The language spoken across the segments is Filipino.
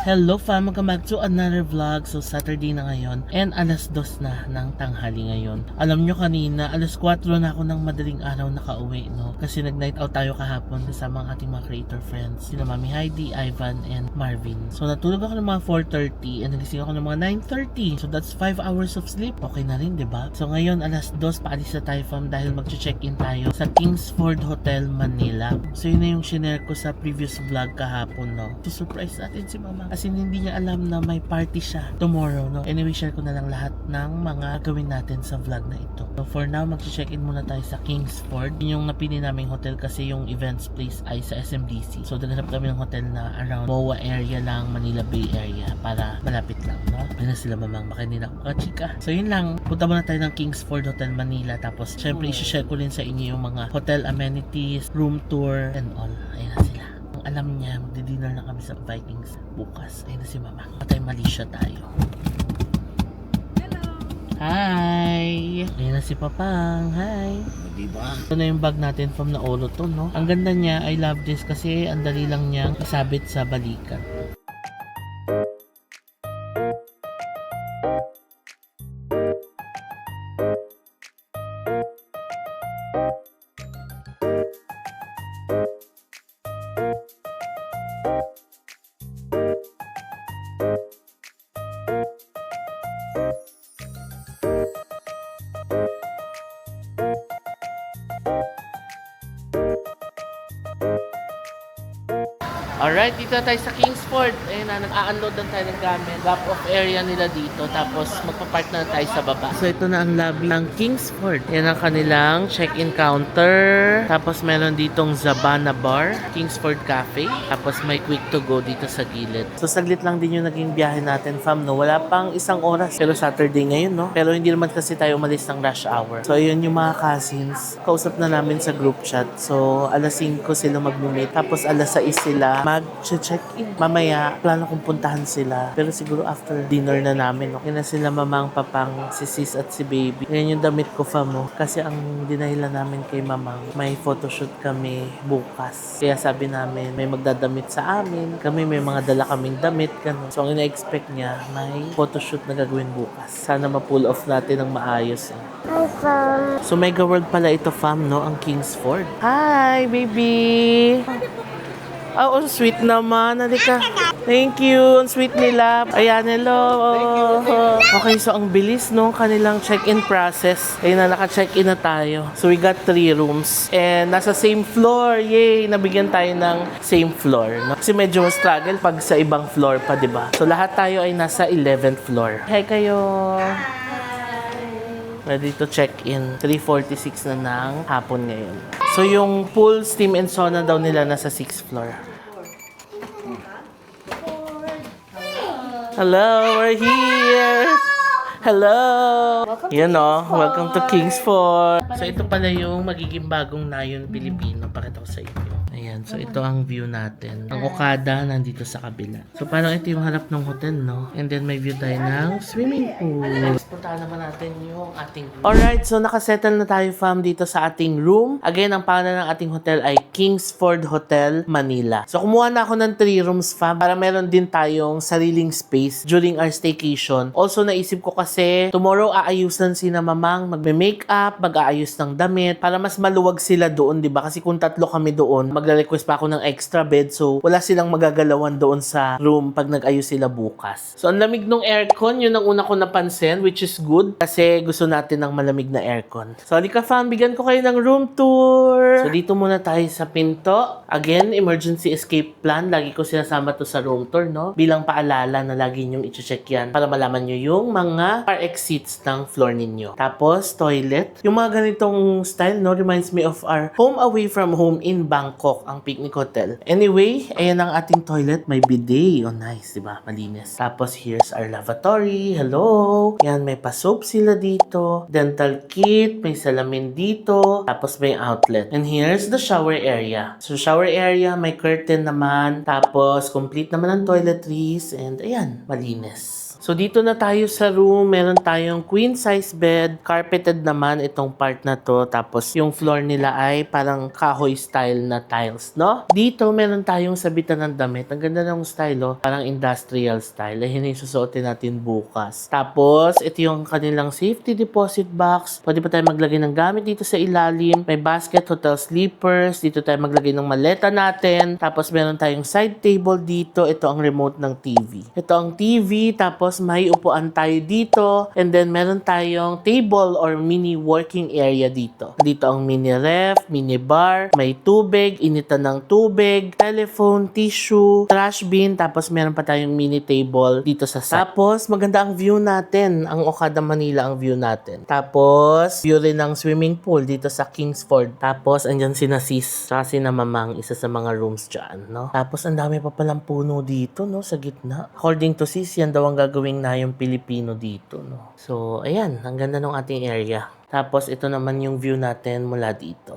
Hello fam, welcome back to another vlog. So Saturday na ngayon and alas 2 na ng tanghali ngayon. Alam nyo kanina, alas 4 na ako ng madaling araw nakauwi, no? Kasi nag-night out tayo kahapon kasama ang ating mga creator friends. Sina Mami Heidi, Ivan, and Marvin. So natulog ako ng mga 4:30 and nagising ako ng mga 9:30. So that's 5 hours of sleep. Okay na rin, diba? So ngayon alas 2 paalis na tayo fam dahil mag-check-in tayo sa Kingsford Hotel Manila. So yun na yung shinare ko sa previous vlog kahapon, no? Surprise natin si Mama. Kasi hindi niya alam na may party siya tomorrow, no? Anyway, share ko na lang lahat ng mga gawin natin sa vlog na ito. So for now, mag-check-in muna tayo sa Kingsford. Yun yung napili naming hotel kasi yung events place ay sa SMDC. So naghanap kami ng hotel na around MOA area lang, Manila Bay area para malapit lang, no? Ayun na sila Mamang, baka hindi na ako makachika. So yun lang, punta muna tayo ng Kingsford Hotel Manila. Tapos syempre, i-share ko rin sa inyo yung mga hotel amenities, room tour, and all. Ayun na sila. Alam niya, magdi-dinner na kami sa Vikings bukas. Ayun na si Mama. Patay Malaysia tayo. Hello! Hi! Ayun na si Papang. Hi! Diba? Ito na yung bag natin from Naolo to, no? Ang ganda niya, I love this kasi ang dali lang niyang isabit sa balikat. Alright, dito na tayo sa Kingsford. Ayun na, nag-a-unload na tayo ng gamit. Drop-off area nila dito. Tapos magpa-park na tayo sa baba. So ito na ang lobby ng Kingsford. Yan ang kanilang check-in counter. Tapos meron ditong Zabana Bar, Kingsford Cafe. Tapos may quick to go dito sa gilid. So saglit lang din yung naging biyahe natin, fam, no? Wala pang isang oras. Pero Saturday ngayon, no? Pero hindi naman kasi tayo umalis ng rush hour. So ayun yung mga cousins. Kausap na namin sa group chat. So alas 5 sila mag-meet. Tapos alas 6 sila mag-check-in. Mamaya, plano kong puntahan sila. Pero siguro after dinner na namin, no? Yan na sila Mamang, Papang, si Sis at si Baby. Yan yung damit ko, fam, mo. Kasi ang dinahilan namin kay Mamang, may photoshoot kami bukas. Kaya sabi namin, may magdadamit sa amin. Kami may mga dala kaming damit. Ganun. So, ang ina-expect niya, may photoshoot na gagawin bukas. Sana ma-pull off natin ng maayos. Eh. Hi, Fam! So, mega world pala ito, fam, no? Ang Kingsford. Hi, baby! Oh, ang sweet naman. Halika. Thank you. Ang sweet nila. Ayan, hello. Okay, so ang bilis, no? Kanilang check-in process. Ayun na, naka-check-in na tayo. So we got 3 rooms. And nasa same floor. Yay! Nabigyan tayo ng same floor. No? Kasi medyo struggle pag sa ibang floor pa, di ba? So lahat tayo ay nasa 11th floor. Hi kayo. Ready to check-in. 3:46 na ng hapon ngayon. So yung pool, steam, and sauna daw nila nasa 6th floor. Hello, we're here! Hello! Yan o, welcome to Kingsford. So ito pala yung magiging bagong Nayon Pilipino. Pakita ko sa inyo. Ayan, so ito ang view natin. Ang Okada nandito sa kabila. So parang ito yung harap ng hotel, no? And then may view tayo ng swimming pool. Puntahan naman natin yung ating room. Alright, so nakasettle na tayo, fam, dito sa ating room. Again, ang pangalan ng ating hotel ay Kingsford Hotel Manila. So kumuha na ako ng 3 rooms, fam, para meron din tayong sariling space during our staycation. Also, naisip ko kasi tomorrow aayusan sina Mamang, magme-makeup, mag-aayos ng damit para mas maluwag sila doon, 'di ba? Kasi kung 3 kami doon, magre-request pa ako ng extra bed. So wala silang magagalawan doon sa room pag nag-ayos sila bukas. So ang lamig ng aircon, yun ang una ko napansin, which is good kasi gusto natin ng malamig na aircon. So halika fam, bigyan ko kayo ng room tour. So dito muna tayo sa pinto. Again, emergency escape plan. Lagi ko sinasama to sa room tour, no? Bilang paalala na lagi nyong i-check yan para malaman nyo yung mga car exits ng floor ninyo. Tapos, toilet. Yung mga ganitong style, no, reminds me of our home away from home in Bangkok, ang Picnic Hotel. Anyway, ayan ang ating toilet. May bidet. Oh, nice, diba? Malinis. Tapos, here's our lavatory. Hello! Yan, may pa-soap sila dito. Dental kit. May salamin dito. Tapos, may outlet. And here's the shower area. So, shower area, may curtain naman. Tapos, complete naman ang toiletries. And, ayan, malinis. So dito na tayo sa room, meron tayong queen size bed, carpeted naman itong part na to, tapos yung floor nila ay parang kahoy style na tiles, no? Dito meron tayong sabitan ng damit, ang ganda ng style, oh. Parang industrial style, yun yung susuotin natin bukas. Tapos ito yung kanilang safety deposit box, pwede pa tayo maglagay ng gamit dito sa ilalim, may basket, hotel sleepers, dito tayo maglagay ng maleta natin, tapos meron tayong side table dito, ito ang remote ng TV. Ito ang TV, tapos may upuan tayo dito, and then meron tayong table or mini working area dito. Dito ang mini ref, mini bar, may tubig, initan ng tubig, telephone, tissue, trash bin, tapos meron pa tayong mini table dito sa side. Tapos maganda ang view natin, ang Okada Manila ang view natin. Tapos view rin ng swimming pool dito sa Kingsford. Tapos andyan si Sis, saka si Mamang, isa sa mga rooms dyan, no? Tapos ang dami pa palang puno dito, no? Sa gitna. According to Sis, yan daw ang gagawing na yung Pilipino dito, no? So, ayan, ang ganda ng ating area. Tapos, ito naman yung view natin mula dito.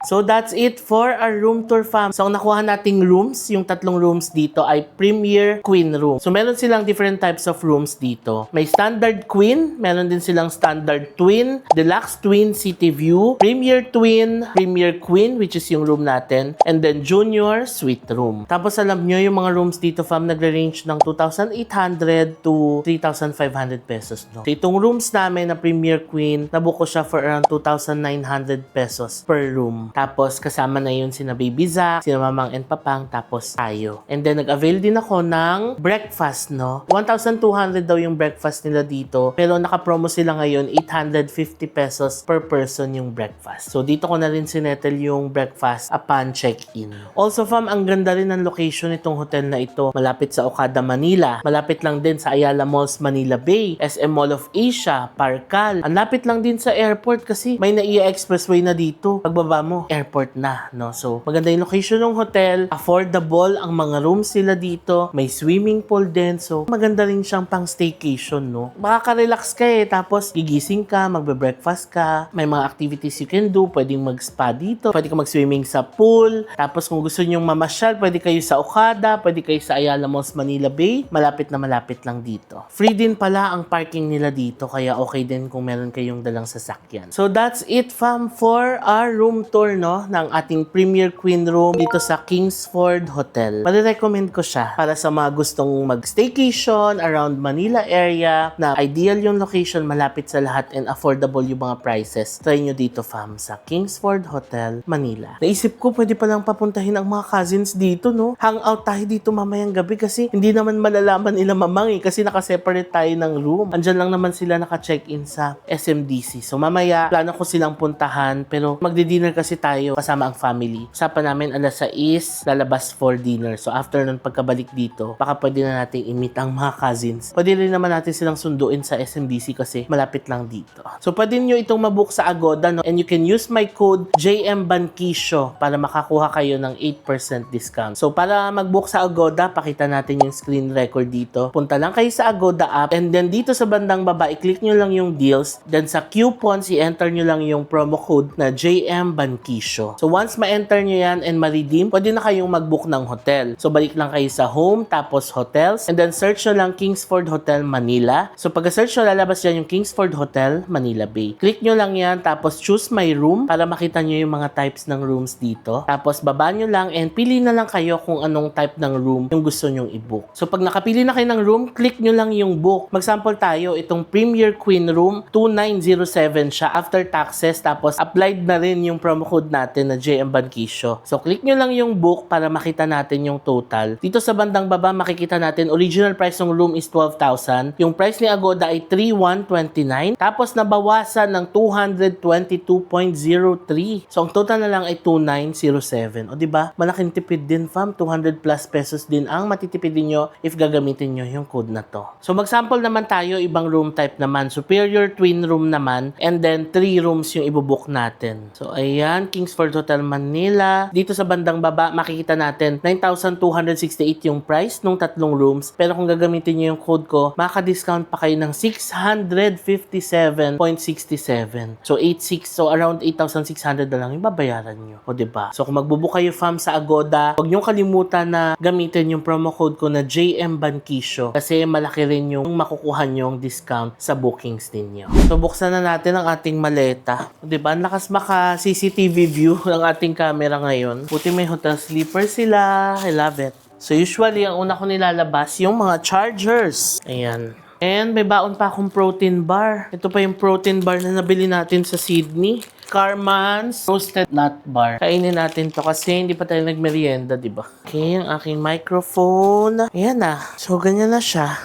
So that's it for our room tour, fam. So ang nakuha nating rooms, yung tatlong rooms dito ay Premier Queen room. So meron silang different types of rooms dito. May standard queen, meron din silang standard twin, deluxe twin city view, Premier twin, Premier queen which is yung room natin, and then junior suite room. Tapos alam nyo yung mga rooms dito, fam, nagre-range ng 2,800 to 3,500 pesos, no? So itong rooms namin na Premier Queen, nabuko siya for around 2,900 pesos per room. Tapos, kasama na yun sina Baby Zack, sina Mamang and Papang, tapos tayo. And then, nag-avail din ako ng breakfast, no? 1,200 daw yung breakfast nila dito. Pero naka-promo sila ngayon, 850 pesos per person yung breakfast. So, dito ko na rin sinettle yung breakfast upon check-in. Also, fam, ang ganda rin ng location itong hotel na ito. Malapit sa Okada, Manila. Malapit lang din sa Ayala Malls, Manila Bay, SM Mall of Asia, Parcal. Ang lapit lang din sa airport kasi may NAIA Expressway na dito. Pagbaba mo, airport na, no? So, maganda yung location ng hotel, affordable ang mga rooms sila dito, may swimming pool din, so maganda rin siyang pang staycation, no? Makaka-relax ka tapos gigising ka, magbe-breakfast ka, may mga activities you can do, pwedeng mag-spa dito, pwede ka mag-swimming sa pool, tapos kung gusto nyong mamasyal, pwede kayo sa Okada, pwede kayo sa Ayala Malls, Manila Bay, malapit na malapit lang dito. Free din pala ang parking nila dito, kaya okay din kung meron kayong dalang sasakyan. So, that's it, fam, for our room tour, no, ng ating Premier Queen room dito sa Kingsford Hotel. Pare-recommend ko siya para sa mga gustong mag-staycation around Manila area na ideal yung location, malapit sa lahat and affordable yung mga prices. Try nyo dito, fam, sa Kingsford Hotel, Manila. Naisip ko, pwede palang papuntahin ang mga cousins dito, no? Hangout tayo dito mamayang gabi kasi hindi naman malalaman nila Mamang kasi nakaseparate tayo ng room. Andyan lang naman sila naka-check-in sa SMDC. So mamaya, plano ko silang puntahan pero magdi-dinner kasi tayo kasama ang family. Usapan namin alas 6, lalabas for dinner. So after nun pagkabalik dito, baka pwede na natin i-meet ang mga cousins. Pwede rin naman natin silang sunduin sa SMDC kasi malapit lang dito. So pwede nyo itong mabook sa Agoda, no? And you can use my code JMBankisyo para makakuha kayo ng 8% discount. So para mag-book sa Agoda, pakita natin yung screen record dito. Punta lang kayo sa Agoda app and then dito sa bandang baba, i-click nyo lang yung deals. Then sa coupons, i-enter nyo lang yung promo code na JMBankisyo. So once ma-enter nyo yan and ma-redeem, pwede na kayong mag-book ng hotel. So balik lang kayo sa home, tapos hotels, and then search nyo lang Kingsford Hotel Manila. So pagka-search nyo, lalabas yan yung Kingsford Hotel Manila Bay. Click nyo lang yan, tapos choose my room para makita nyo yung mga types ng rooms dito. Tapos baba nyo lang and pili na lang kayo kung anong type ng room yung gusto nyong i-book. So pag nakapili na kayo ng room, click nyo lang yung book. Mag-sample tayo, itong Premier Queen Room, 2,907 siya after taxes, tapos applied na rin yung promo code natin na JM Bankisyo. So click nyo lang yung book para makita natin yung total. Dito sa bandang baba, makikita natin original price ng room is 12,000. Yung price ni Agoda ay 3,129. Tapos nabawasan ng 222.03. So ang total na lang ay 2,907. O diba? Malaking tipid din, fam. 200 plus pesos din ang matitipidin nyo if gagamitin nyo yung code na to. So mag-sample naman tayo, ibang room type naman. Superior twin room naman. And then 3 rooms yung ibubook natin. natin. So, ayan, Kingsford Hotel Manila. Dito sa bandang baba, makikita natin 9,268 yung price nung 3 rooms. Pero kung gagamitin nyo yung code ko, makaka-discount pa kayo ng 657.67. So, 86. So, around 8,600 na lang yung babayaran nyo. O, diba? So, kung magbubook kayo, fam, sa Agoda, huwag nyo kalimutan na gamitin yung promo code ko na JM Banquisio. Kasi malaki rin yung makukuha nyong discount sa bookings ninyo. So, buksan na natin ang ating maleta. O, diba? Ang lakas maka-CCTV view ng ating camera ngayon. Buti may hotel sleeper sila. I love it. So, usually, ang una ko nilalabas, yung mga chargers. Ayan. And may baon pa akong protein bar. Ito pa yung protein bar na nabili natin sa Sydney. Carman's Roasted Nut Bar. Kainin natin to kasi hindi pa tayo nagmerienda, diba? Okay, ang aking microphone. Ayan na. So, ganyan na siya.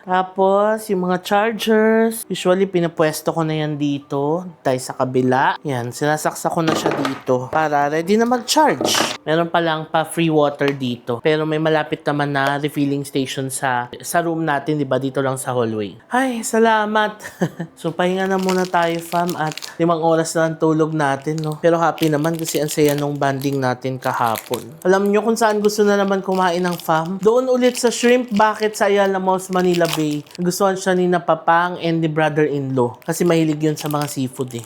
Tapos, yung mga chargers, usually pinapwesto ko na yan dito, tayo sa kabila. Yan, sinasaksa ko na siya dito para ready na mag-charge. Meron pa lang pa free water dito. Pero may malapit naman na refilling station sa room natin, di ba? Dito lang sa hallway. Ay, salamat! So, pahinga na muna tayo, fam, at 5 oras na ang tulog natin, no? Pero happy naman kasi ang saya nung banding natin kahapon. Alam nyo kung saan gusto na naman kumain ng fam? Doon ulit sa Shrimp Bucket sa Ayala Malls, Manila Bay. Gustuhan siya ni Napapang and ni brother-in-law. Kasi mahilig yun sa mga seafood eh.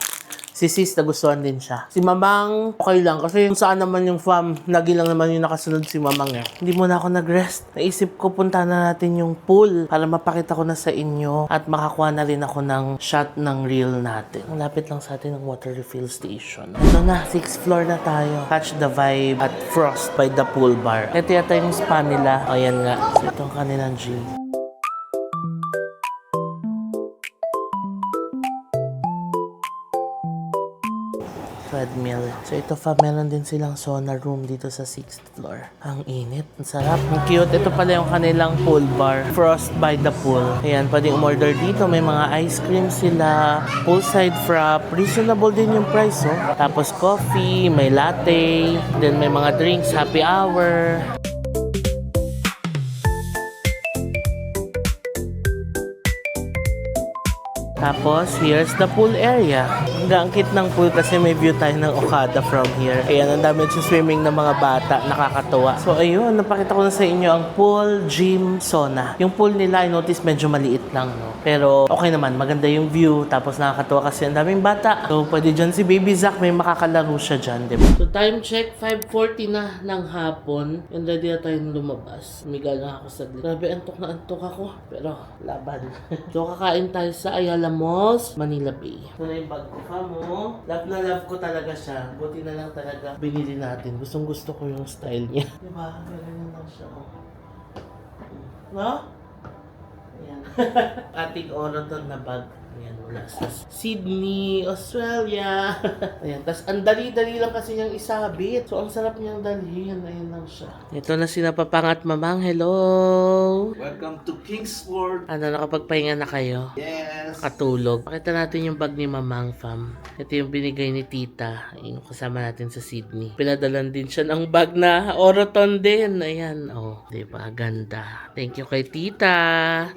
Si sis, nagustuhan din siya. Si Mamang, okay lang. Kasi kung saan naman yung fam, lagi lang naman yung nakasunod si Mamang eh. Hindi muna ako nag-rest. Naisip ko, punta na natin yung pool para mapakita ko na sa inyo at makakuha na rin ako ng shot ng reel natin. Malapit lang sa atin ng water refill station. Ito na, 6th floor na tayo. Catch the vibe at Frost by the pool bar. Ito yata yung spa nila. O yan nga. So, ito ang kanilang gym. Treadmill. So ito fa, meron din silang sauna room dito sa 6th floor. Ang init. Ang sarap. Ang cute. Ito pala yung kanilang pool bar. Frost by the pool. Ayan, pwedeng umorder dito. May mga ice cream sila. Poolside frap. Reasonable din yung price, oh. Tapos coffee, may latte. Then may mga drinks, happy hour. Tapos, here's the pool area. Ang cute ng pool kasi may view tayo ng Okada from here. Ayan, ang dami swimming ng mga bata. Nakakatuwa. So, ayun, napakita ko na sa inyo ang pool, gym, sauna. Yung pool nila, I notice medyo maliit lang, no? Pero, okay naman. Maganda yung view. Tapos, nakakatuwa kasi ang daming bata. So, pwede dyan si Baby Zack. May makakalaro siya dyan, diba? So, time check, 5:40 na ng hapon. And ready na tayong lumabas. Umiga na ako saglit. Grabe, antok na antok ako. Pero, laban. So, kakain tayo sa Ayala Malls, Manila Bay. Ito na yung bag ko, fam, oh. Love na love ko talaga siya. Buti na lang talaga binili natin. Gustong gusto ko yung style niya. Diba? Ganyan lang siya, oh. No? Ayan. Ating Oroton na bag. Ayan, mula sa Sydney, Australia. Ayan, tas ang dali-dali lang kasi niyang isabit. So, ang sarap niyang dalhin. Ayan lang siya. Ito na si Napapang at Mamang. Hello! Welcome to Kingsford. Ano, nakapagpahinga na kayo? Yes. Katulog. Pakita natin yung bag ni Mamang, fam. Ito yung binigay ni Tita. Yung kasama natin sa Sydney. Pinadalan din siya ng bag na Oroton din. Ayan. Oh, diba? Ganda. Thank you kay Tita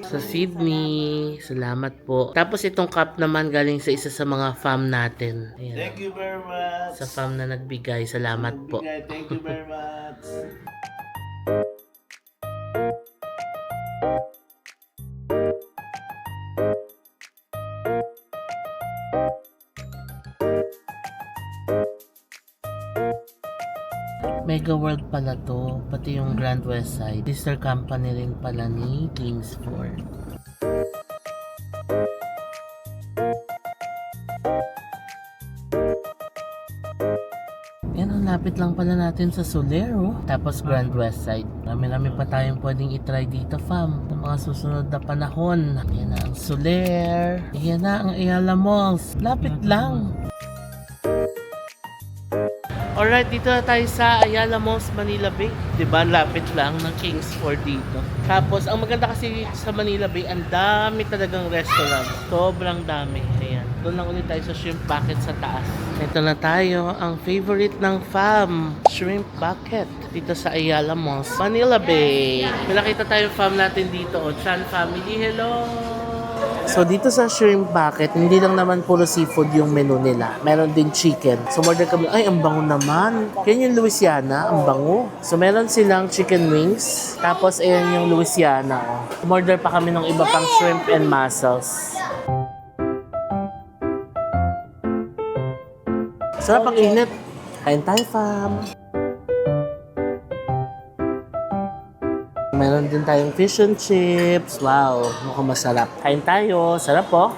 sa Sydney. Salamat po. Tapos itong cup naman galing sa isa sa mga fam natin. Ayan. Thank you very much. Sa fam na nagbigay. Salamat po. Thank you very much. Mega World pala to, pati yung Grand West Side. Sister company rin pala ni Kingsford. Yan, ang lapit lang pala natin sa Solero. Tapos Grand West Side. Marami pa tayong pwedeng itry dito, fam. Sa mga susunod na panahon. Yan na ang Soler. Yan na ang Ayala Malls. Lapit lang. Alright, dito na tayo sa Ayala Malls, Manila Bay. Diba, lapit lang ng Kingsford dito. Tapos, ang maganda kasi sa Manila Bay, ang dami talagang restaurant. Sobrang dami. Ayan. Doon lang ulit tayo sa Shrimp Bucket sa taas. Ito na tayo, ang favorite ng fam, Shrimp Bucket. Dito sa Ayala Malls, Manila Bay. May nakita tayo fam natin dito. O, Chan family, hello! So dito sa shrimp bucket, hindi lang naman puro seafood yung menu nila. Meron din chicken. So order kami, ay ang bango naman. Yan yung Louisiana, ang bango. So meron silang chicken wings. Tapos ayan yung Louisiana. Oh. Order pa kami ng iba pang shrimp and mussels. Sarap ang init. Kain tayo, fam. Meron din tayong fish and chips. Wow, mukhang masarap. Kain tayo. Sarap po.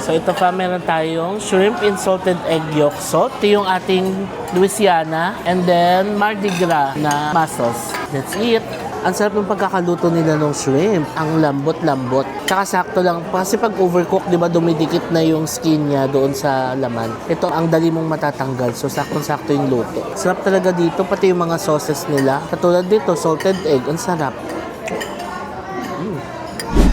So ito pa, meron tayong shrimp in salted egg yolk salt. Ito yung ating Louisiana. And then Mardi Gras na mussels. That's it. Ang sarap ng pagkakaluto nila ng shrimp. Ang lambot-lambot. Tsaka sakto lang. Kasi pag overcook, di ba, dumidikit na yung skin niya doon sa laman. Ito, ang dali mong matatanggal. So, saktong-sakto yung luto. Sarap talaga dito, pati yung mga sauces nila. Katulad dito, salted egg. Ang sarap.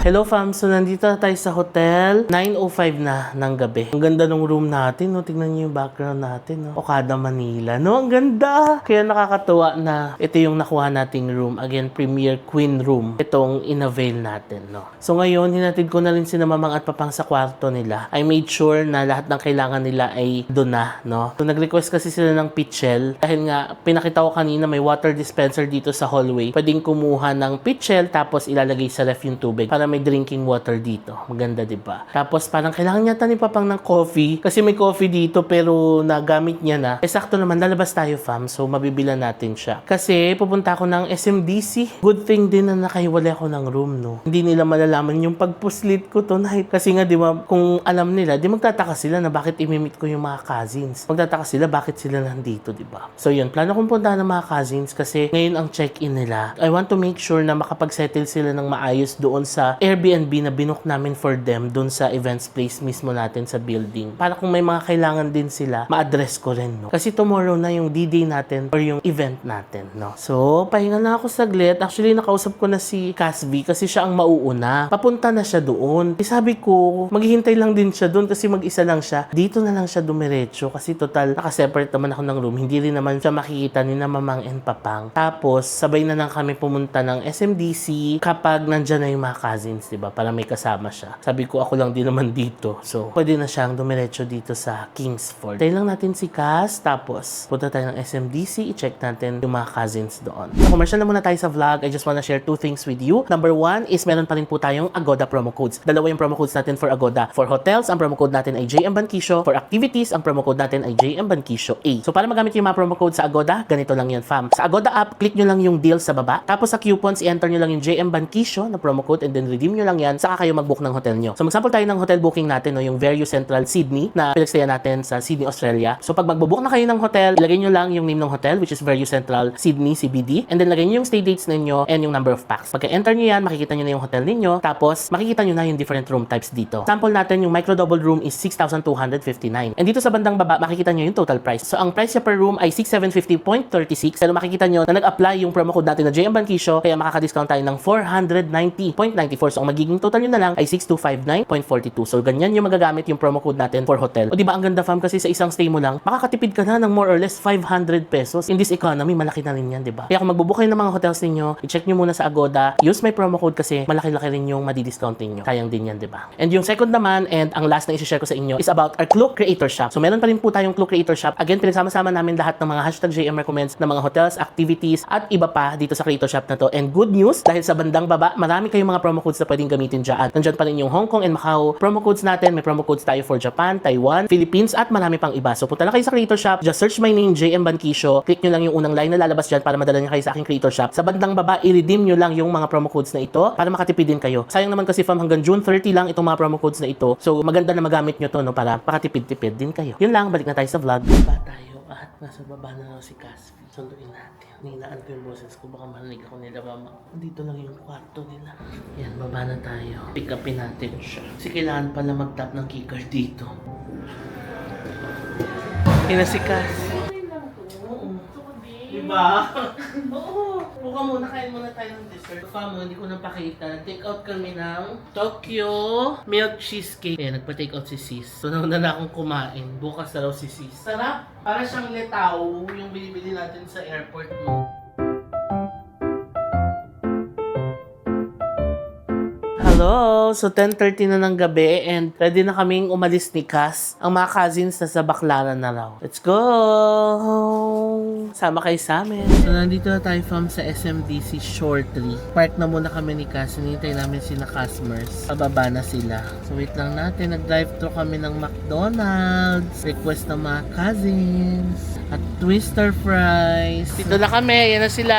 Hello fam, so nandito na tayo sa hotel. 9:05 na ng gabi. Ang ganda ng room natin, no? Tingnan niyo yung background natin, no? Okada, Manila, no? Ang ganda! Kaya nakakatuwa na ito yung nakuha nating room. Again, Premier Queen Room. Itong in-avail natin, no? So ngayon, hinatid ko na rin si mamang at papang sa kwarto nila. I made sure na lahat ng kailangan nila ay doon na, no? So nag-request kasi sila ng pitchel. Dahil nga, pinakita ko kanina may water dispenser dito sa hallway. Pwedeng kumuha ng pitchel tapos ilalagay sa ref yung tubig para may drinking water dito. Maganda, di ba? Tapos parang kailangan niya ni papang ng coffee kasi may coffee dito pero nagamit niya na. Eh sakto naman, lalabas tayo fam, so mabibilan natin siya. Kasi pupunta ako ng SMDC. Good thing din na nakahiwalay ako ng room, no? Hindi nila malalaman yung pagpuslit ko tonight. Kasi nga, di ba, kung alam nila, di magtataka sila na bakit imimit ko yung mga cousins. Magtataka sila bakit sila nandito, di ba? So yun, plano kong puntahan ng mga cousins kasi ngayon ang check-in nila. I want to make sure na makapag-settle sila ng maayos doon sa Airbnb na binook namin for them doon sa events place mismo natin sa building. Para kung may mga kailangan din sila, ma-address ko rin, no? Kasi tomorrow na yung D-Day natin or yung event natin, no? So, pahinga na ako saglit. Actually, nakausap ko na si Casby kasi siya ang mauuna. Papunta na siya doon. Eh, sabi ko, maghihintay lang din siya doon kasi mag-isa lang siya. Dito na lang siya dumiretso kasi total, nakaseparate naman ako ng room. Hindi rin naman siya makikita ni na mamang and papang. Tapos, sabay na lang kami pumunta ng SMDC kapag nandyan na yung mga cousins, diba? Para may kasama siya. Sabi ko, ako lang din naman dito. So, pwede na siyang dumiretso dito sa Kingsford. Tayo lang natin si Cass, tapos punta tayo ng SMDC, i-check natin yung mga cousins doon. So, commercial na muna tayo sa vlog. I just wanna share two things with you. Number one is meron pa rin po tayong Agoda promo codes. Dalawa yung promo codes natin for Agoda. For hotels, ang promo code natin ay JM Bankisyo. For activities, ang promo code natin ay JM Bankisyo A. So, para magamit yung mga promo code sa Agoda, ganito lang yan, fam. Sa Agoda app, click nyo lang yung deal sa baba. Tapos sa coupons, i-enter nyo lang yung JM Bankisyo na promo code and then redeem nyo lang yan, saka kayo mag-book ng hotel nyo. So mag-sample tayo ng hotel booking natin, no, yung Verio Central Sydney na pinagstayan natin sa Sydney, Australia. So pag mag-book na kayo ng hotel, ilagay nyo lang yung name ng hotel, which is Verio Central Sydney CBD, and then lagay nyo yung stay dates ninyo and yung number of packs. Pagka-enter nyo yan, makikita nyo na yung hotel ninyo, tapos makikita nyo na yung different room types dito. Sample natin, yung micro double room is 6,259. And dito sa bandang baba, makikita nyo yung total price. So ang price niya per room ay 6,750.36. Pero makikita nyo na nag-apply yung promo code natin na JM Bankisyo, kaya makaka-discount tayo ng 490.94. So ang magiging total nyo na lang ay 6,259.42. So ganyan yung magagamit yung promo code natin for hotel. O diba ang ganda fam, kasi sa isang stay mo lang, makakatipid ka na ng more or less 500 pesos. In this economy, malaki na rin yan, diba? Kaya kung magbubook kayo ng mga hotels ninyo, i-check nyo muna sa Agoda, use my promo code kasi malaki-laki rin yung madi-discount ninyo. Sayang din yan, diba? And yung second naman, and ang last na i-share ko sa inyo, is about our Klook Creator Shop. So meron pa rin po tayong Klook Creator Shop. Again, pinagsama-sama namin lahat ng mga #JM recommends ng mga hotels, activities, at iba pa dito sa Creator Shop na to. And good news, dahil sa bandang baba, marami kayong mga promo codes na pwedeng gamitin dyan. Nandyan pa rin yung Hong Kong and Macau promo codes natin. May promo codes tayo for Japan, Taiwan, Philippines, at marami pang iba. So punta lang kayo sa Creator Shop, just search my name, JM Bankisyo. Click nyo lang yung unang line na lalabas dyan para madala nyo kayo sa aking Creator Shop. Sa bandang baba, i-redeem nyo lang yung mga promo codes na ito para makatipid din kayo. Sayang naman kasi fam, hanggang June 30 lang itong mga promo codes na ito. So maganda na magamit nyo to, no, para makatipid-tipid din kayo. Yun lang, balik na tayo sa vlog. Baba tayo at nasa baba na si Casby. Sunduin natin. Ninaan ko yung boses ko, baka marinig ako nila mama. Dito lang yung kwarto nila. Yan, baba na tayo. Pick upin natin siya. Kasi kailangan pala mag-tap ng keycard dito. Yan na si Casby. Diba? Oo. Buka muna, kain muna tayo ng dessert. Kamo, hindi ko napakita. Take out kami ng Tokyo Milk Cheesecake. Kaya nagpa-take out si Sis. So, nauna na akong kumain. Bukas na raw si Sis. Sarap! Para siyang letaw, yung binibili natin sa airport mo. Hello! So 10:30 na ng gabi and ready na kaming umalis ni Cass. Ang mga cousins na sa Baclaran na raw. Let's go! Sama kayo sa amin. So nandito na tayo from sa SMDC shortly. Park na muna kami ni Cass. Hinihintay namin sina customers. Pababa na sila. So wait lang natin. Nag-drive-thru kami ng McDonald's. Request ng mga cousins. At Twister Fries. Dito na kami. Yan na sila.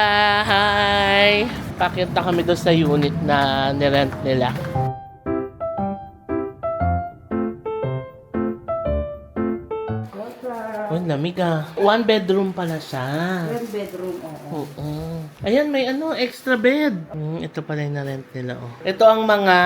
Hi! Pakit na kami doon sa unit na nirent nila. Oh, lamig ah. One bedroom pala siya. One bedroom, oo. Oo. Ayan, may extra bed. Ito pala yung na-rent nila, oh. Ito ang mga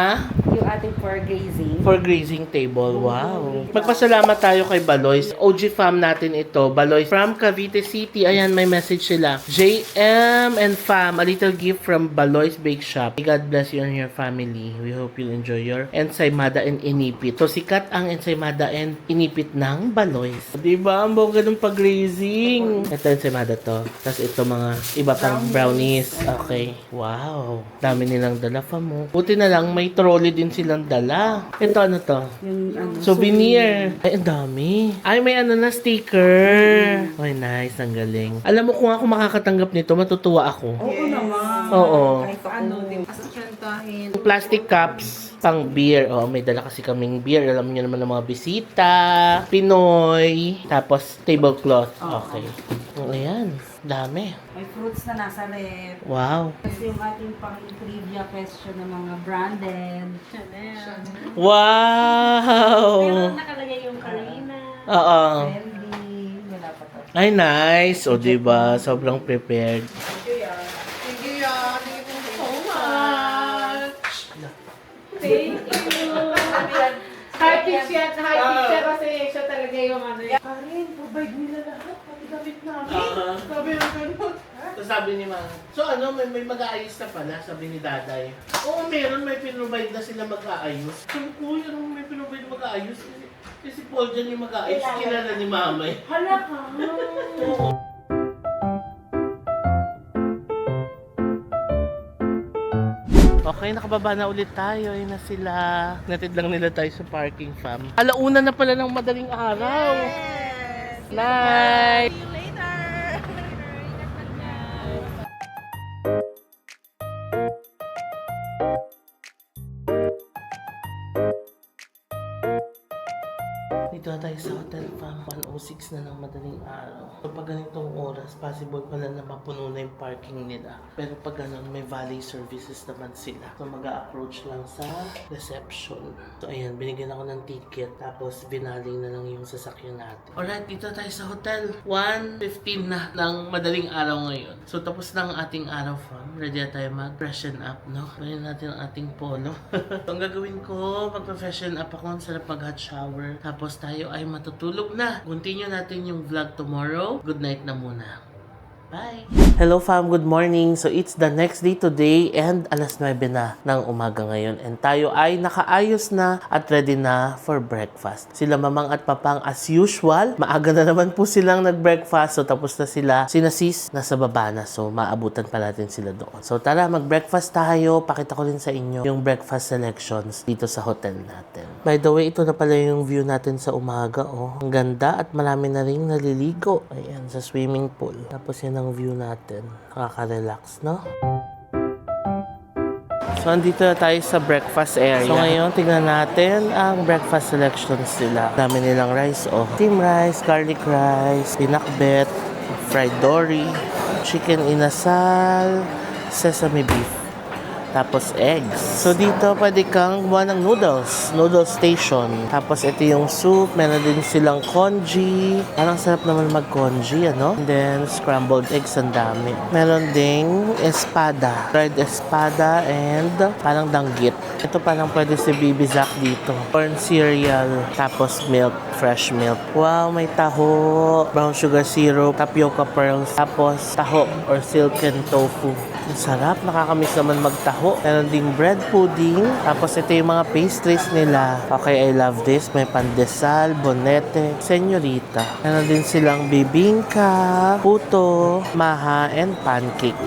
Yung ating for grazing table. Wow. Magpasalamat tayo kay Baloy's. OG fam natin ito. Baloy from Cavite City. Ayan, may message sila. JM and fam, a little gift from Baloy's Bake Shop. May God bless you and your family. We hope you'll enjoy your ensaymada and inipit. So, sikat ang ensaymada and inipit ng Baloy's. Diba? Ang bongga ng pag-grazing. Ito ensaymada to. Tapos ito mga iba pang brownies. Okay. Wow. Dami nilang dala pa mo. Buti na lang may trolley din silang dala. Ito ano to? Yung Souvenir. Ay, ang dami. Ay, may na sticker. Ay, nice. Ang galing. Alam mo, kung ako makakatanggap nito, matutuwa ako. Oo naman. Oo. Kahit paano din. Asasyantahin. Plastic cups, pang beer. Oh, may dala kasi kaming beer. Alam niyo naman ng mga bisita, Pinoy, tapos tablecloth. Okay. Ayan. Dami. May fruits na nasa ref. Wow. Kasi yung ating pang-trivia question ng mga branded. Chanel. Wow! Nakalagay yung Karina. Oo. Wendy. Wala pa to. Ay, nice. O, diba? Sobrang prepared. Thank you, Yan. Thank you so much. Thank you. High pitch yan, high pitch siya kasi siya talaga yung ano yan. Karin, provide nila lahat. Pati damit namin. Sabi ng ganun. So, sabi ni Mang, so ano, may mag-aayos na pala, sabi ni Daday. Oo, meron, may pinrovide na sila mag-aayos. Sabi ko, ano may pinrovide na mag-aayos? Kasi si Paul dyan yung mag-aayos, kilala ni Mama eh. Hala ka. Okay, nakababa na ulit tayo. Ayun na sila. Natid lang nila tayo sa parking fam. Alauna na pala ng madaling araw. Yes! Night! See you later! Dito na tayo sa hotel fam. 1:06 na ng madaling araw. So pag ganitong oras, possible pala na mapuno na yung parking nila. Pero pag ganun, may valet services naman sila. So mag-a-approach lang sa reception. So ayan, binigyan ako ng ticket. Tapos binali na lang yung sasakyan natin. Alright, dito na tayo sa hotel. 1:15 na ng madaling araw ngayon. So tapos na ang ating araw fam. Ready na tayo mag-freshen up, no? Ngayon natin ang ating polo. So ang gagawin ko, mag-freshen up ako. Ang sarap mag-hot shower. Tapos tayo ay matutulog na. Continue natin yung vlog tomorrow. Good night na muna. Bye! Hello fam, good morning. So it's the next day today and alas 9 na ng umaga ngayon. And tayo ay nakaayos na at ready na for breakfast. Sila mamang at papang as usual. Maaga na naman po silang nag-breakfast. So tapos na sila. Sina sis nasa baba na. So maabutan pa natin sila doon. So tara, mag-breakfast tayo. Pakita ko rin sa inyo yung breakfast selections dito sa hotel natin. By the way, ito na pala yung view natin sa umaga. Oh. Ang ganda at marami na rin naliligo. Ayan, sa swimming pool. Tapos yan ang view natin. Nakaka-relax, no? So, andito na tayo sa breakfast area. So, ngayon, tignan natin ang breakfast selections nila. Dami nilang rice, oh. Steam rice, garlic rice, pinakbet, fried dory, chicken inasal, sesame beef, tapos eggs. So, dito pwede kang gumawa ng noodles. Noodle station. Tapos, ito yung soup. Meron din silang congee. Parang sarap naman mag-congee, ano? And then, scrambled eggs, ang dami. Meron ding espada. Fried espada and parang danggit. Ito parang pwede si Bibi Zack dito. Corn cereal. Tapos, milk. Fresh milk. Wow, may taho. Brown sugar syrup. Tapioca pearls. Tapos, taho or silken tofu. Ang sarap. Nakakamiss naman magtaho. Meron ding bread pudding. Tapos ito yung mga pastries nila. Okay, I love this. May pandesal, bonete, senyorita. Meron din silang bibingka, puto, maha, and pancake.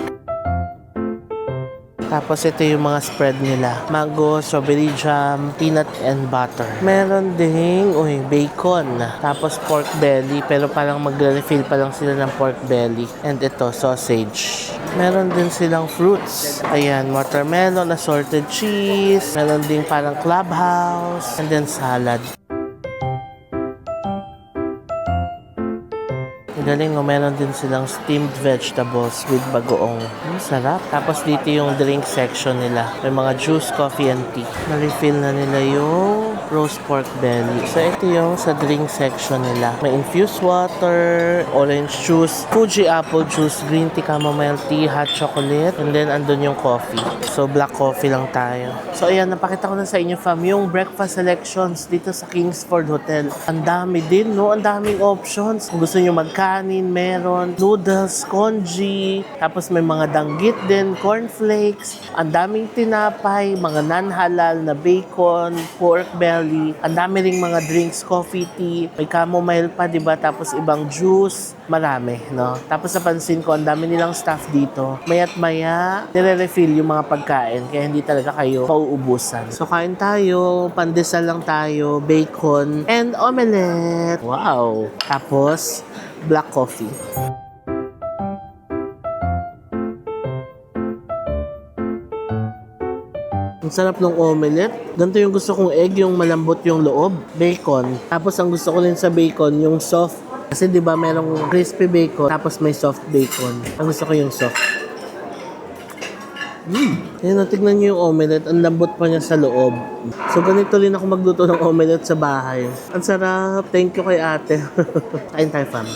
Tapos ito yung mga spread nila. Mango, strawberry jam, peanut and butter. Meron ding, bacon. Tapos pork belly, pero parang magre-refill pa lang sila ng pork belly. And ito, sausage. Meron din silang fruits. Ayan, watermelon, assorted cheese. Meron din parang clubhouse. And then salad. Galing, meron din silang steamed vegetables with bagoong. Sarap. Tapos dito yung drink section nila. May mga juice, coffee, and tea. Na-refill na nila yung roast pork belly. So ito yung sa drink section nila. May infused water, orange juice, Fuji apple juice, green tea, chamomile tea, hot chocolate, and then andun yung coffee. So black coffee lang tayo. So ayan, napakita ko na sa inyo fam, yung breakfast selections dito sa Kingsford Hotel. Ang dami din, no? Ang daming options. Kung gusto nyo magkanin, meron noodles, congee, tapos may mga danggit din, cornflakes, ang daming tinapay, mga non-halal na bacon, pork belly, ang dami ring mga drinks, coffee, tea, may chamomile pa, diba? Tapos ibang juice, marami, no? Tapos napansin ko, ang dami nilang staff dito. Maya't maya, nire-refill yung mga pagkain, kaya hindi talaga kayo pauubusan. So kain tayo, pandesal lang tayo, bacon, and omelette. Wow! Tapos, black coffee. Ang sarap ng omelette. Ganito yung gusto kong egg, yung malambot yung loob. Bacon. Tapos ang gusto ko rin sa bacon, yung soft. Kasi di ba merong crispy bacon, tapos may soft bacon. Ang gusto ko yung soft. Ayan, tignan nyo yung omelette. Ang lambot pa niya sa loob. So ganito rin ako magluto ng omelette sa bahay. Ang sarap. Thank you kay ate. Kain tayo, fam.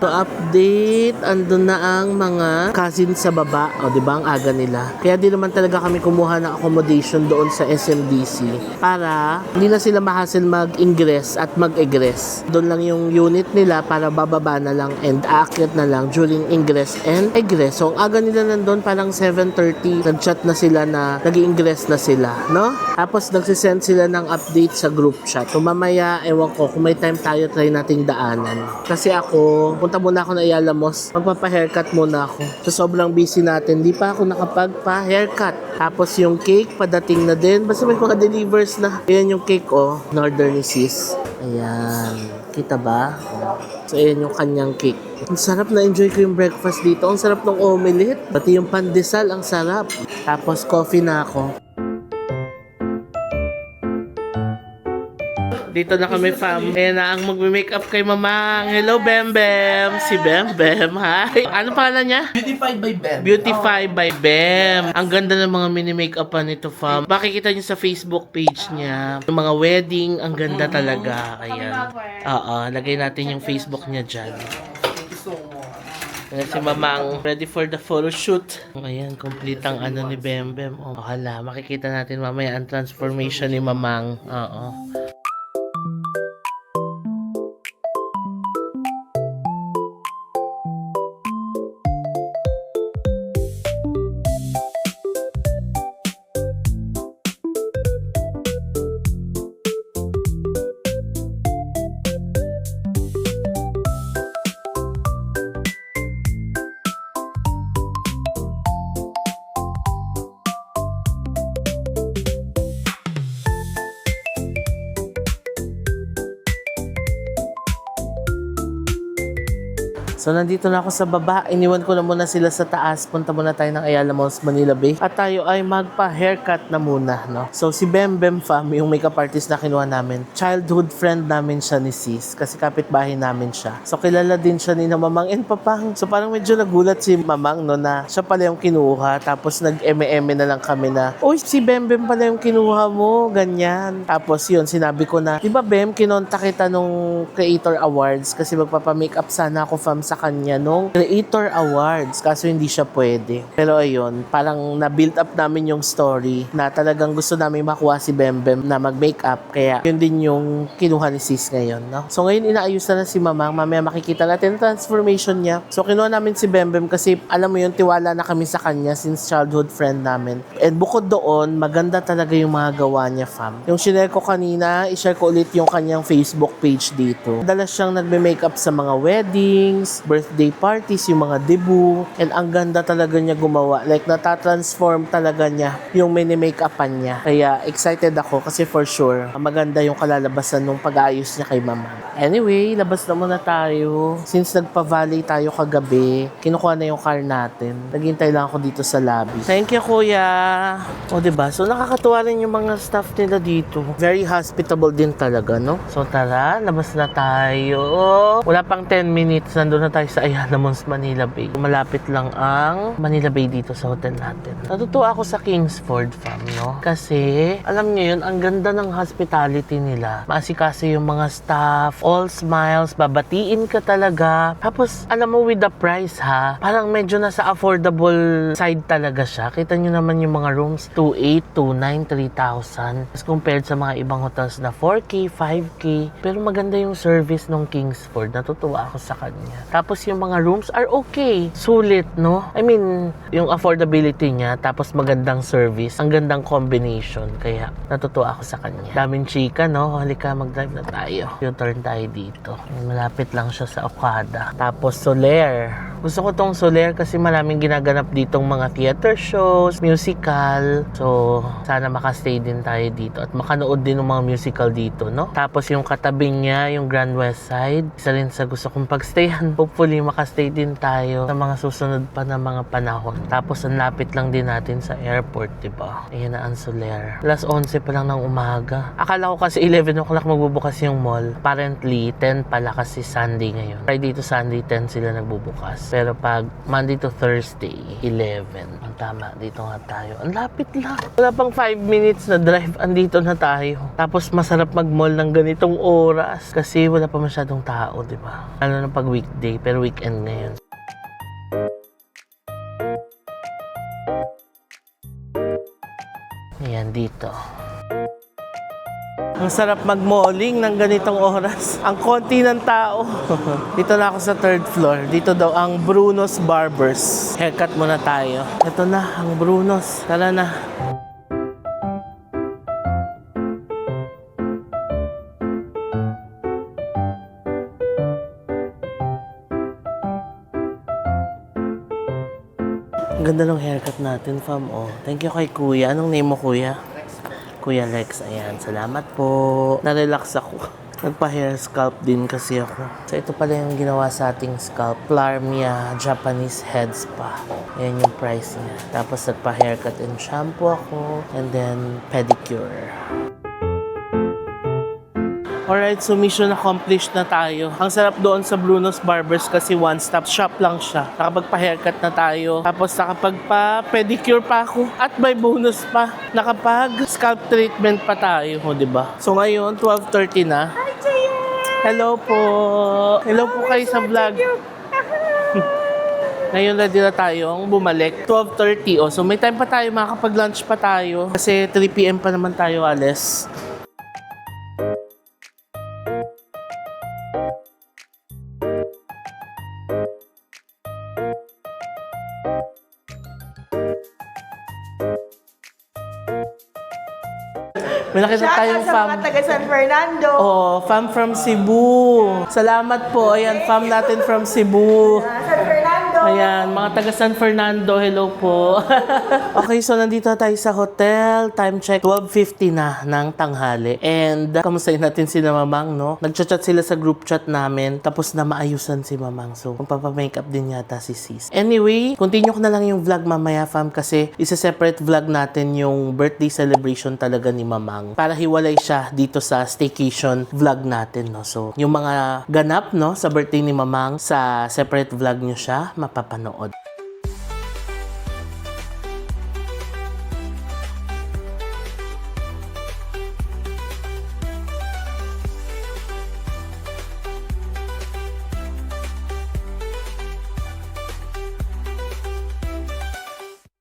So, update, andun na ang mga cousins sa baba. O, di ba, ang aga nila. Kaya di naman talaga kami kumuha ng accommodation doon sa SMDC para hindi na sila mahassle mag-ingress at mag-egress. Doon lang yung unit nila para bababa na lang and aakyat na lang during ingress and egress. So, ang aga nila nandun, parang 7:30, nag-chat na sila na nag-ingress na sila, no? Tapos, nagsisend sila ng update sa group chat. So, mamaya, ewan ko, kung may time tayo, try nating daanan. Kasi ako, punta muna ako na Ialamos. Magpapa-haircut muna ako. So, sobrang busy natin. Di pa ako nakapagpa-haircut. Tapos yung cake, padating na din. Basta may mga delivers na. Ayan yung cake, Northern ni sis. Ayan. Kita ba? So, ayan yung kanyang cake. Ang sarap, na-enjoy ko yung breakfast dito. Ang sarap ng omelette. Pati yung pandesal, ang sarap. Tapos, coffee na ako. Dito na kami, fam. Ayan na ang magme-makeup kay Mamang. Hello, Bembem. Si Bembem. Hi. Ano pangalan niya? Beautified by Ben. Beautify by Bem. Ang ganda ng mga mini-makeupan nito, fam. Makikita niyo sa Facebook page niya. Yung mga wedding, ang ganda talaga. Ayan. Oo, lagay natin yung Facebook niya dyan. Ayan si Mamang, ready for the photo shoot. Ayan, complete ang ano ni Bembem. Oh, hala, makikita natin mamaya ang transformation ni Mamang. Oo. So, nandito na ako sa baba. Iniwan ko na muna sila sa taas. Punta muna tayo ng Ayala Malls, Manila Bay. At tayo ay magpa-haircut na muna, no? So, si Bembem fam, yung makeup artist na kinuha namin, childhood friend namin siya ni sis. Kasi kapitbahay namin siya. So, kilala din siya ni na Mamang and Papang. So, parang medyo nagulat si Mamang, no, na siya pala yung kinuha. Tapos, nag-eme-eme na lang kami na, uy, si Bembem pala yung kinuha mo. Ganyan. Tapos, yun, sinabi ko na, di ba, Bem, kinonta kita nung Creator Awards kasi magpapa-makeup sana ako, fam, sa kanya nung Creator Awards kaso hindi siya pwede. Pero ayun, parang na-build up namin yung story na talagang gusto namin makuha si Bembem na mag-makeup kaya yun din yung kinuha ni sis ngayon, no? So ngayon inaayos na si Mamang, mamaya makikita natin transformation niya. So kinuha namin si Bembem kasi alam mo yun, tiwala na kami sa kanya since childhood friend namin. And bukod doon, maganda talaga yung mga gawa niya, fam. Yung sinare ko kanina, i-share ko ulit yung kanyang Facebook page dito. Dalas siyang nagme-makeup sa mga weddings, birthday parties, yung mga debut, and ang ganda talaga niya gumawa. Like, natatransform talaga niya yung mini-makeupan niya. Kaya, excited ako kasi for sure, maganda yung kalalabasan ng pag-aayos niya kay mama. Anyway, labas na muna tayo. Since nagpa-valley tayo kagabi, kinukuha na yung car natin. Naghintay lang ako dito sa lobby. Thank you, kuya. O, diba? So, nakakatuwa rin yung mga staff nila dito. Very hospitable din talaga, no? So, tara, labas na tayo. Wala pang 10 minutes, nandun na tayo sa Ayala Malls, Manila Bay. Malapit lang ang Manila Bay dito sa hotel natin. Natutuwa ako sa Kingsford, fam, no? Kasi, alam niyo yun, ang ganda ng hospitality nila. Maasikaso yung mga staff, all smiles, babatiin ka talaga. Tapos, alam mo, with the price, ha? Parang medyo nasa affordable side talaga siya. Kita nyo naman yung mga rooms, 2,800, 2,900, 3,000. As compared sa mga ibang hotels na 4K, 5K. Pero maganda yung service ng Kingsford. Natutuwa ako sa kanya. Tapos yung mga rooms are okay. Sulit, no? I mean, yung affordability niya, tapos magandang service. Ang gandang combination. Kaya, natutuwa ako sa kanya. Daming chika, no? Halika, mag-drive na tayo. U-turn tayo dito. Malapit lang siya sa Okada. Tapos, Soler. Gusto ko tong Soler kasi maraming ginaganap ditong mga theater shows, musical. So, sana makastay din tayo dito at makanood din ng mga musical dito, no? Tapos yung katabing niya, yung Grand West Side, isa rin sa gusto kong pagstayan. Hopefully, makastay din tayo sa mga susunod pa na mga panahon. Tapos, ang lapit lang din natin sa airport, diba? Ayan na ang Soler. Alas 11 pa lang ng umaga. Akala ko kasi 11 o'clock magbubukas yung mall. Apparently, 10 pala kasi Sunday ngayon. Friday to Sunday, 10 sila nagbubukas. Pero pag Monday to Thursday, 11. Ang tama, dito nga tayo. Ang lapit lang. Wala pang 5 minutes na drive, andito na tayo. Tapos masarap mag-mall ng ganitong oras kasi wala pa masyadong tao, di ba? Ano na pag weekday, pero weekend ngayon. Ayan, dito. Ang sarap mag-malling ng ganitong oras. Ang konti ng tao. Dito na ako sa 3rd floor. Dito daw ang Bruno's Barbers. Haircut muna tayo. Ito na, ang Bruno's. Tara na. Ang ganda ng haircut natin, fam. Oh. Thank you kay kuya. Anong name mo, kuya? Kuya Lex, ayan. Salamat po. Na-relax ako. Nagpa-hair sculpt din kasi ako. So, ito pala yung ginawa sa ating scalp. Larmia Japanese Head Spa. Ayan yung price niya. Tapos, nagpa-haircut and shampoo ako. And then, pedicure. Alright, so mission accomplished na tayo. Ang sarap doon sa Bruno's Barbers kasi one-stop shop lang siya. Nakapagpa-haircut na tayo. Tapos nakapagpa-pedicure pa ako. At may bonus pa. Nakapag-scalp treatment pa tayo, di ba? So ngayon, 12:30 na. Hi, Jaya! Hello po! Hello po kayo sa vlog. Ngayon ready na tayong bumalik. 12:30. Oh, so may time pa tayo, makakapag-lunch pa tayo. Kasi 3 PM pa naman tayo alis. May nakita tayong Sa fam. mga taga San Fernando. Oh, fam from Cebu. Salamat po. Ayan, fam natin from Cebu. San Fernando. Ayan, mga taga San Fernando, hello po. Okay, so nandito tayo sa hotel. Time check, 12:50 na ng tanghali. And, kamustahin natin si Mamang, no? Nagchat-chat sila sa group chat namin. Tapos na maayusan si Mamang. So, magpapamakeup din yata si sis. Anyway, continue ko na lang yung vlog mamaya, fam. Kasi, isa-separate vlog natin yung birthday celebration talaga ni Mamang. Para hiwalay siya dito sa staycation vlog natin, no? So, yung mga ganap, no? Sa birthday ni Mamang, sa separate vlog nyo siya, mapapanood.